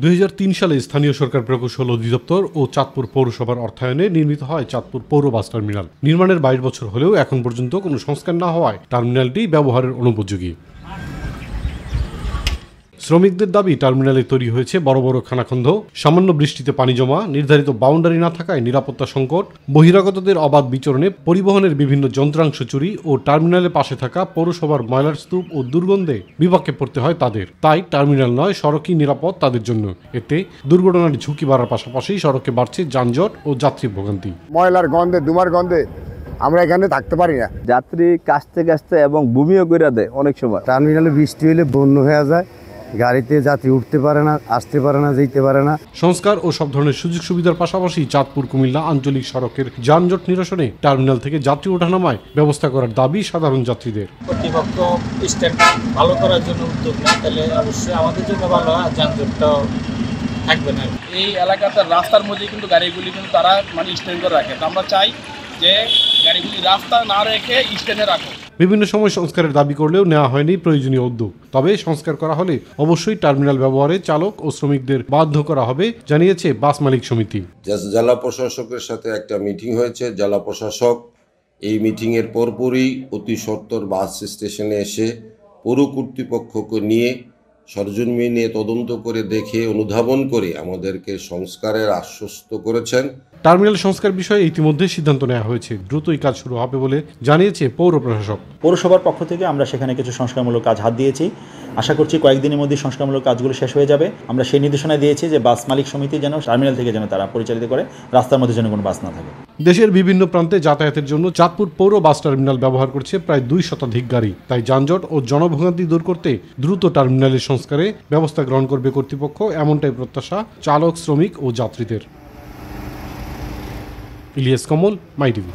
2003 সালে স্থানীয় সরকার প্রকৌশল অধিদপ্তর ও চাঁদপুর পৌরসভার অর্থায়নে নির্মিত হয় চাঁদপুর পৌর বাস টার্মিনাল। নির্মাণের 22 বছর হলেও এখন পর্যন্ত কোনো সংস্কার না হওয়ায় টার্মিনালটি ব্যবহারের অনুপযোগী। শ্রমিকদের দাবি, টার্মিনালে তৈরি হয়েছে বড় বড় খানাখন্দ, সামান্য বৃষ্টিতে পানি জমা, নির্ধারিত বাউন্ডারি না থাকায় নিরাপত্তা সংকট, বহিরাগতদের অবাধ বিচরণে পরিবহনের বিভিন্ন যন্ত্রাংশ চুরি ও টার্মিনালের পাশে থাকা পৌরসভার ময়লার স্তূপ ও দুর্গন্ধে বিপাকে পড়তে হয় তাদের। তাই টার্মিনাল নয়, সড়কই নিরাপদ তাদের জন্য। এতে দুর্ঘটনার ঝুঁকি বাড়ার পাশাপাশি সড়কে বাড়ছে যানজট ও যাত্রী ভোগান্তি। ময়লার গন্ধে, ধুমার গন্ধে আমরা এখানে থাকতে পারি না। যাত্রী কাছতে কাছতে এবং বমিও করে দেয় অনেক সময়। টার্মিনালে বৃষ্টি হলে বন্য হয়ে যায়, গাড়িতে যাত্রী উঠতে পারে না, আসতে পারে না, যেতে পারে না। সংস্কার ও সব ধরনের সুযোগ সুবিধার পাশাপাশি চাঁদপুর কুমিল্লা আঞ্চলিক সড়কের যানজট নিরসনে টার্মিনাল থেকে যাত্রী ওঠানামায় ব্যবস্থা করার দাবি সাধারণ যাত্রীদের। কর্তৃপক্ষ স্ট্যান্ড ভালো করার জন্য উদ্যোগ নেয়, তাহলে অবশ্যই আমাদের জন্য ভালো হয়, যানজটটাও থাকবে না। এই এলাকাতে রাস্তার মধ্যে কিন্তু গাড়িগুলি কিন্তু তারা স্ট্যান্ড করে রাখে। আমরা চাই যে গাড়িগুলি রাস্তা না রেখে স্ট্যান্ডে রাখো। বিভিন্ন সময় সংস্কারের দাবি করলেও নেওয়া হয়নি প্রয়োজনীয় উদ্যোগ। তবে সংস্কার করা হলে অবশ্যই টার্মিনাল ব্যবহারে চালক ও শ্রমিকদের বাধ্য করা হবে, জানিয়েছে বাস মালিক সমিতি। জেলা প্রশাসকের সাথে একটা মিটিং হয়েছে। জেলা প্রশাসক এই মিটিংয়ের পরপরই অতি সত্বর বাস স্টেশনে এসে পৌর কর্তৃপক্ষকে নিয়ে সরজমিনে তদন্ত করে দেখে অনুধাবন করে আমাদেরকে সংস্কারের আশ্বস্ত করেছেন। টার্মিনাল সংস্কার বিষয়ে ইতিমধ্যে সিদ্ধান্ত নেওয়া হয়েছে, দ্রুতই কাজ শুরু হবে বলে জানিয়েছে পৌর প্রশাসক। পৌরসভার পক্ষ থেকে আমরা সেখানে কিছু সংস্কারমূলক কাজ হাত দিয়েছি। আশা করছি কয়েকদিনের মধ্যে সংস্কারমূলক কাজগুলো শেষ হয়ে যাবে। আমরা সেই নির্দেশনা দিয়েছি যে বাস মালিক সমিতি যেন টার্মিনাল থেকে যেন তারা পরিচালিত করে, রাস্তার মধ্যে যেন কোনো বাস না থাকে। দেশের বিভিন্ন প্রান্তে যাতায়াতের জন্য চাঁদপুর পৌর বাস টার্মিনাল ব্যবহার করছে প্রায় 2 শতাধিক গাড়ি। তাই যানজট ও জনভোগান্তি দূর করতে দ্রুত টার্মিনালের সংস্কারে ব্যবস্থা গ্রহণ করবে কর্তৃপক্ষ, এমনটাই প্রত্যাশা চালক, শ্রমিক ও যাত্রীদের। ইলিয়াস কমল, মাই টিভি।